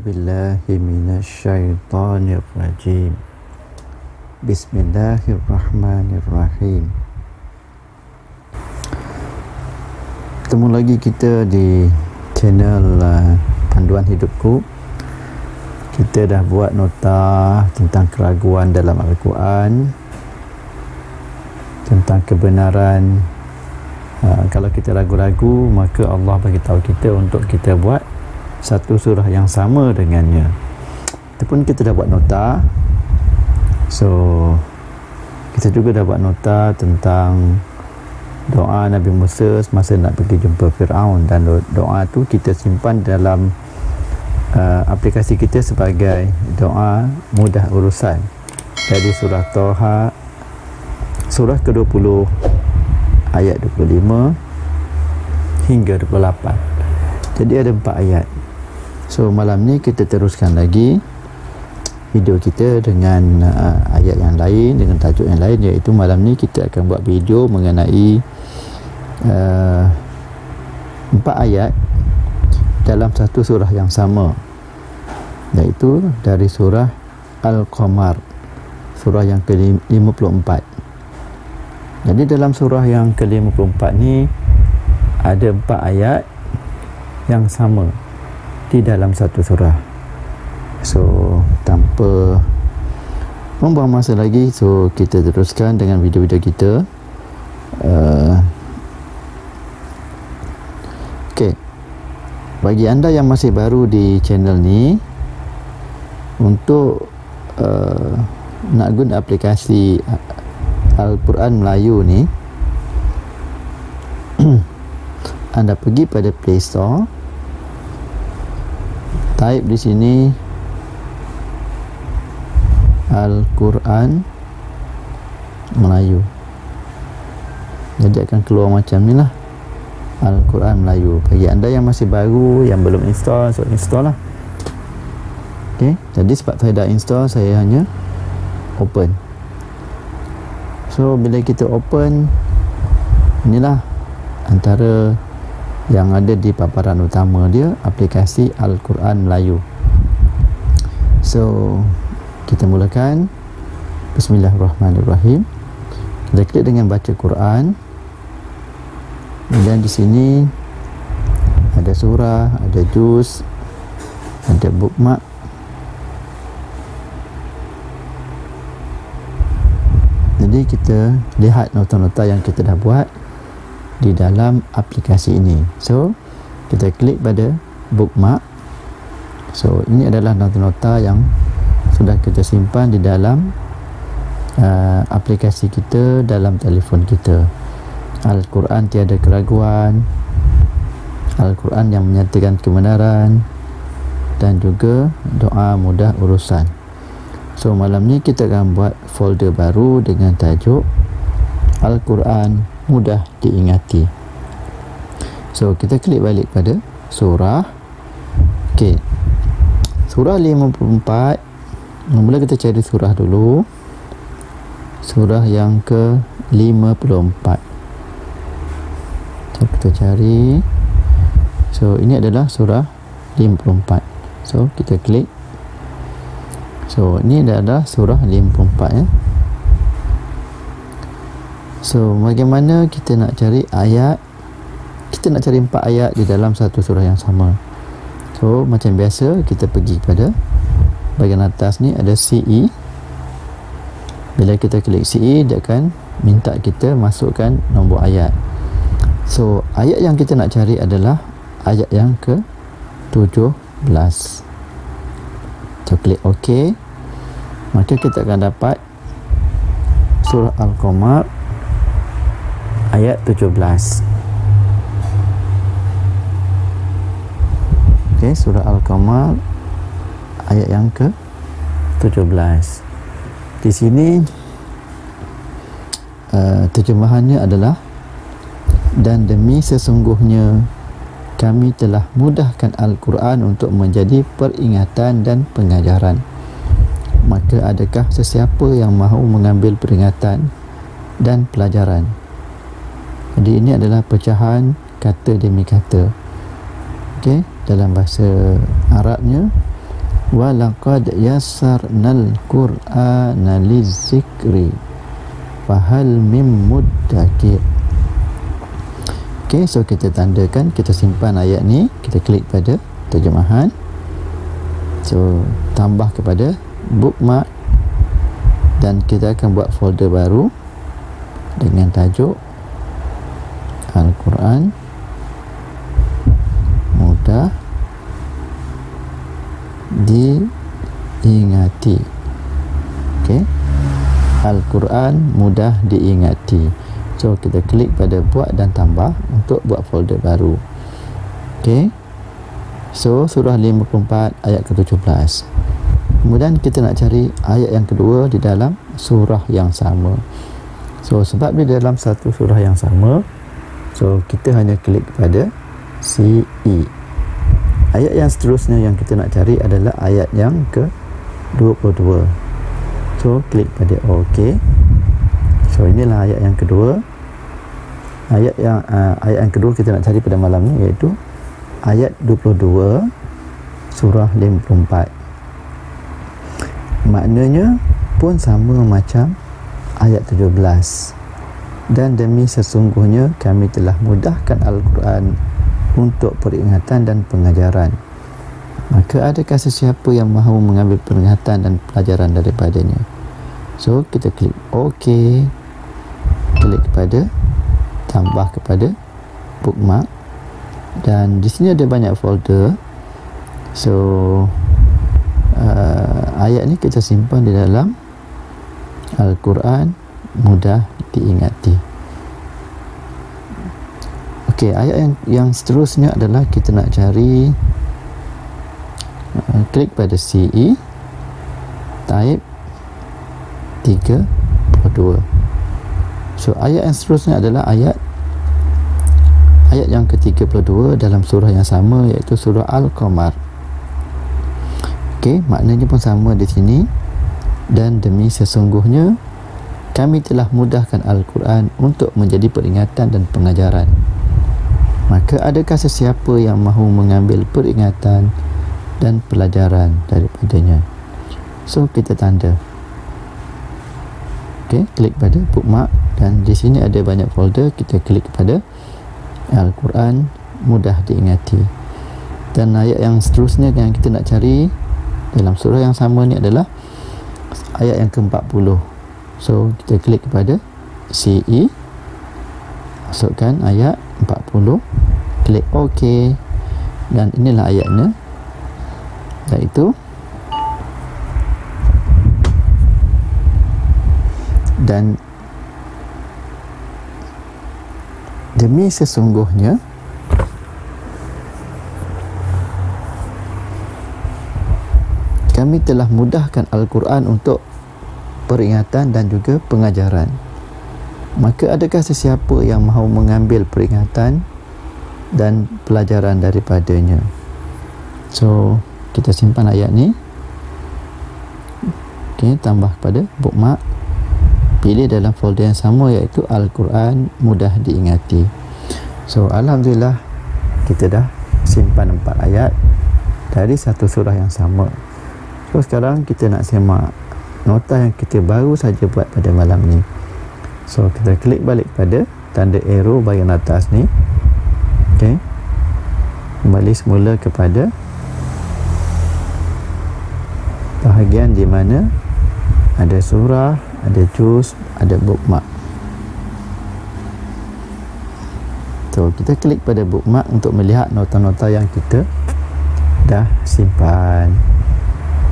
A'udzubillahi minasyaitonirrajim. Bismillahirrahmanirrahim. Ketemu lagi kita di channel Panduan Hidupku. Kita dah buat nota tentang keraguan dalam Al-Quran, tentang kebenaran. Kalau kita ragu-ragu, maka Allah bagi tahu kita untuk kita buat satu surah yang sama dengannya. Itu pun kita dah buat nota. So kita juga dah buat nota tentang doa Nabi Musa semasa nak pergi jumpa Fir'aun, dan doa tu kita simpan dalam aplikasi kita sebagai doa mudah urusan dari surah Toha, surah ke-20 ayat 25 hingga 28. Jadi ada 4 ayat. So malam ni kita teruskan lagi video kita dengan ayat yang lain, dengan tajuk yang lain, iaitu malam ni kita akan buat video mengenai 4 ayat dalam satu surah yang sama, iaitu dari surah Al-Qamar, surah yang ke-54. Jadi dalam surah yang ke-54 ni ada 4 ayat yang sama di dalam satu surah. So tanpa membuang masa lagi, so kita teruskan dengan video-video kita. Okay, bagi anda yang masih baru di channel ni, untuk nak guna aplikasi Al-Quran Melayu ni, anda pergi pada Play Store, type di sini Al-Quran Melayu. Jadi akan keluar macam ni lah, Al-Quran Melayu. Bagi anda yang masih baru, yang belum install, so install lah. Okay, jadi sebab saya dah install, saya hanya open. So bila kita open, inilah antara yang ada di paparan utama dia, aplikasi Al-Quran Melayu. So kita mulakan. Bismillahirrahmanirrahim. Kita klik dengan baca Quran, dan di sini ada surah, ada juz, ada bookmark. Jadi kita lihat nota-nota yang kita dah buat di dalam aplikasi ini. So kita klik pada bookmark. So ini adalah nota-nota yang sudah kita simpan di dalam aplikasi kita dalam telefon kita. Al-Quran tiada keraguan, Al-Quran yang menyatakan kebenaran, dan juga doa mudah urusan. So malam ni kita akan buat folder baru dengan tajuk Al-Quran mudah diingati. So kita klik balik pada surah. Okey, surah 54. Mula kita cari surah dulu, surah yang ke-54. So kita cari. So ini adalah surah 54. So kita klik. So ini adalah surah 54 ya. So bagaimana kita nak cari ayat? Kita nak cari 4 ayat di dalam satu surah yang sama. So macam biasa, kita pergi pada bahagian atas ni ada CE. Bila kita klik CE, dia akan minta kita masukkan nombor ayat. So ayat yang kita nak cari adalah ayat yang ke-17. So klik OK, maka kita akan dapat surah Al-Qamar ayat 17. Okay, surah Al-Qamar ayat yang ke-17. Di sini terjemahannya adalah, dan demi sesungguhnya kami telah mudahkan Al-Quran untuk menjadi peringatan dan pengajaran. Maka adakah sesiapa yang mahu mengambil peringatan dan pelajaran? Jadi ini adalah pecahan kata demi kata. Okey, dalam bahasa Arabnya walaqad yassarnal qur'ana lizikri fahal mim muddakir. Okay, so kita tandakan, kita simpan ayat ni, kita klik pada terjemahan, so tambah kepada bookmark, dan kita akan buat folder baru dengan tajuk Al-Quran mudah diingati. Okay, Al-Quran mudah diingati. So kita klik pada buat dan tambah untuk buat folder baru. Okay, so surah 54 ayat ke-17. Kemudian kita nak cari ayat yang kedua di dalam surah yang sama. So sebab di dalam satu surah yang sama, so kita hanya klik pada CE. Ayat yang seterusnya yang kita nak cari adalah ayat yang ke-22. So klik pada OK. So inilah ayat yang kedua. Ayat yang kedua kita nak cari pada malam ni, iaitu ayat 22 surah 54. Maknanya pun sama macam ayat 17. Dan demi sesungguhnya kami telah mudahkan Al-Quran untuk peringatan dan pengajaran. Maka adakah sesiapa yang mahu mengambil peringatan dan pelajaran daripadanya? So kita klik OK, klik kepada tambah kepada bookmark, dan di sini ada banyak folder. So ayat ni kita simpan di dalam Al-Quran mudah diingati. Okey, ayat yang seterusnya adalah kita nak cari, klik pada CE, type 32. So ayat yang seterusnya adalah ayat yang ke-32 dalam surah yang sama, iaitu surah Al-Qamar. Okey, maknanya pun sama di sini. Dan demi sesungguhnya kami telah mudahkan Al-Quran untuk menjadi peringatan dan pengajaran. Maka adakah sesiapa yang mahu mengambil peringatan dan pelajaran daripadanya? So kita tanda. Okey, klik pada bookmark, dan di sini ada banyak folder. Kita klik pada Al-Quran mudah diingati. Dan ayat yang seterusnya yang kita nak cari dalam surah yang sama ni adalah ayat yang ke-40. So kita klik kepada CE, masukkan ayat 40, klik OK, dan inilah ayatnya, iaitu dan demi sesungguhnya kami telah mudahkan Al-Quran untuk peringatan dan juga pengajaran. Maka adakah sesiapa yang mahu mengambil peringatan dan pelajaran daripadanya? So kita simpan ayat ni. Okey, tambah pada bookmark, pilih dalam folder yang sama, iaitu Al-Quran mudah diingati. So alhamdulillah kita dah simpan 4 ayat dari satu surah yang sama. So sekarang kita nak semak nota yang kita baru saja buat pada malam ni. So kita klik balik pada tanda arrow bahagian atas ni. Okey, kembali semula kepada bahagian di mana ada surah, ada juz, ada bookmark. So kita klik pada bookmark untuk melihat nota-nota yang kita dah simpan.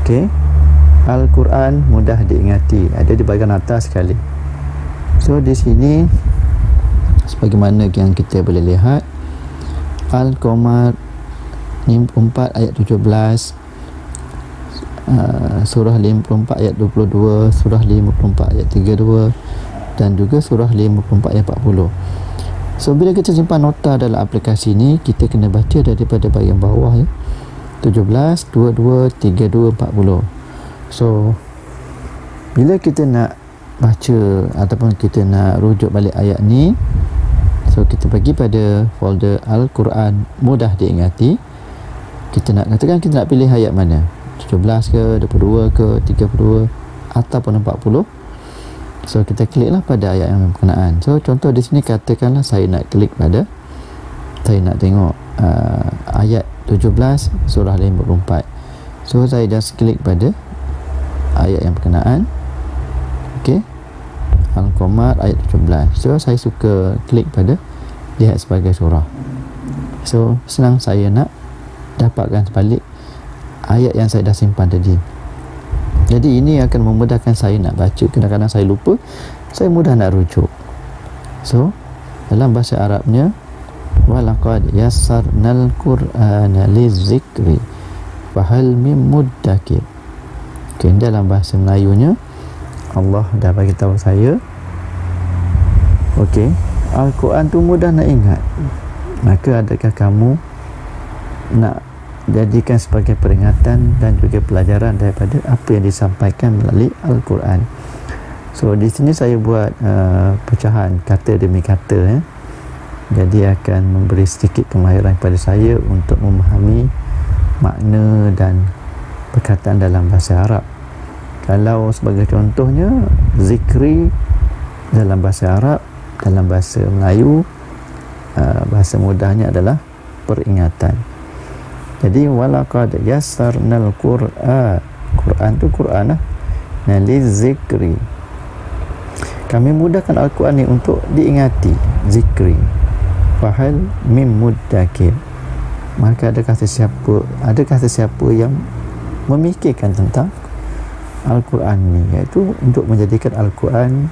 Okey, Al-Quran mudah diingati, ada di bahagian atas sekali. So di sini sebagaimana yang kita boleh lihat, Al-Qamar 54 ayat 17, surah 54 ayat 22, surah 54 ayat 32, dan juga surah 54 ayat 40. So bila kita simpan nota dalam aplikasi ni, kita kena baca daripada bahagian bawah ya, 17, 22, 32, 40. So bila kita nak baca ataupun kita nak rujuk balik ayat ni, so kita pergi pada folder Al-Quran mudah diingati. Kita nak katakan kita nak pilih ayat mana. 17 ke, 22 ke, 32 ataupun 40. So kita kliklah pada ayat yang berkenaan. So contoh di sini katakanlah saya nak tengok ayat 17 surah 54. So saya just klik pada ayat yang berkenaan. Okey, Al-Qamar ayat 17. So saya suka klik pada lihat sebagai surah. So senang saya nak dapatkan sebalik ayat yang saya dah simpan tadi. Jadi ini akan memudahkan saya nak baca. Kadang-kadang saya lupa, saya mudah nak rujuk. So dalam bahasa Arabnya, walaqad yassarnal qur'ana lizikri fahal mim muddakir. Okay, dalam bahasa Melayunya Allah dah bagi tahu saya, okey, Al-Quran tu mudah nak ingat. Maka adakah kamu nak jadikan sebagai peringatan dan juga pelajaran daripada apa yang disampaikan melalui Al-Quran? So di sini saya buat pecahan kata demi kata, jadi akan memberi sedikit kemahiran kepada saya untuk memahami makna dan perkataan dalam bahasa Arab. Kalau sebagai contohnya, zikri dalam bahasa Arab, dalam bahasa Melayu, bahasa mudahnya adalah peringatan. Jadi walaqad yassarnal Qur'an, Quran tu Quran lah, lizikri, kami mudahkan Al-Quran ni untuk diingati, zikri, fahal mim muddakir, maka adakah sesiapa yang memikirkan tentang Al-Quran ni, iaitu untuk menjadikan Al-Quran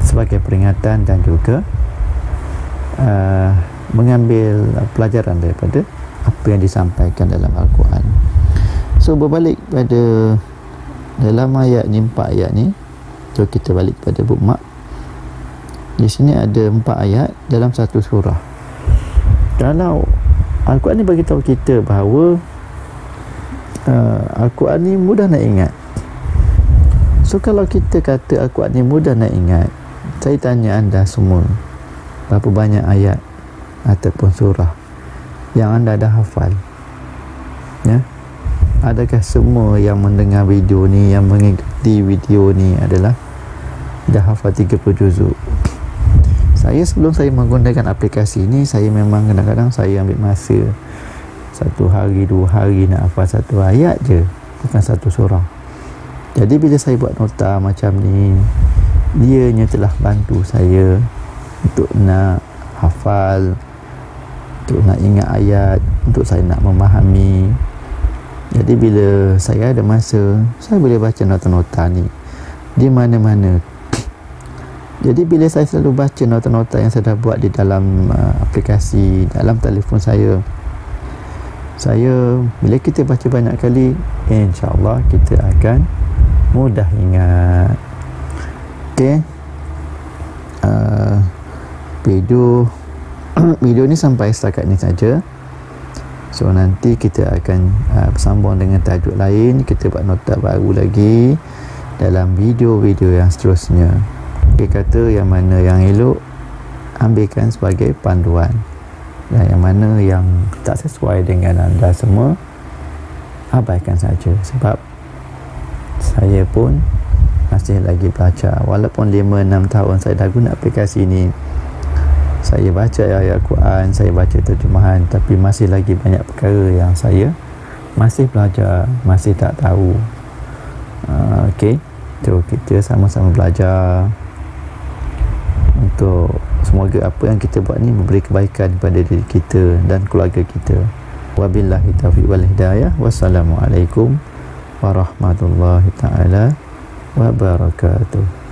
sebagai peringatan dan juga mengambil pelajaran daripada apa yang disampaikan dalam Al-Quran. So berbalik pada dalam ayat ni, 4 ayat ni. So kita balik pada bookmark. Di sini ada 4 ayat dalam satu surah. Kalau Al-Quran ni bagi tahu kita bahawa Al-Quran ni mudah nak ingat. So kalau kita kata Al-Quran ni mudah nak ingat, saya tanya anda semua, berapa banyak ayat ataupun surah yang anda dah hafal? Ya? Adakah semua yang mendengar video ni, yang mengikuti video ni adalah dah hafal 30 juzuk? Saya sebelum saya menggunakan aplikasi ni, saya memang kadang-kadang saya ambil masa 1 hari 2 hari nak hafal 1 ayat je, bukan 1 surah. Jadi bila saya buat nota macam ni, dianya telah bantu saya untuk nak hafal, untuk nak ingat ayat, untuk saya nak memahami. Jadi bila saya ada masa, saya boleh baca nota-nota ni di mana-mana. Jadi bila saya selalu baca nota-nota yang saya dah buat di dalam aplikasi, dalam telefon saya, bila kita baca banyak kali, insya-Allah kita akan mudah ingat. Okey, video ni sampai setakat ni saja. So nanti kita akan bersambung dengan tajuk lain. Kita buat nota baru lagi dalam video-video yang seterusnya. Dia kata yang mana yang elok, ambilkan sebagai panduan, dan yang mana yang tak sesuai dengan anda semua, abaikan saja. Sebab saya pun masih lagi belajar. Walaupun 5-6 tahun saya dah guna aplikasi ni, saya baca ayat Quran, saya baca terjemahan, tapi masih lagi banyak perkara yang saya masih belajar, masih tak tahu. Okey, so kita sama-sama belajar untuk semoga apa yang kita buat ni memberi kebaikan kepada diri kita dan keluarga kita. Wabillahi taufiq wal hidayah. Wassalamualaikum warahmatullahi taala wabarakatuh.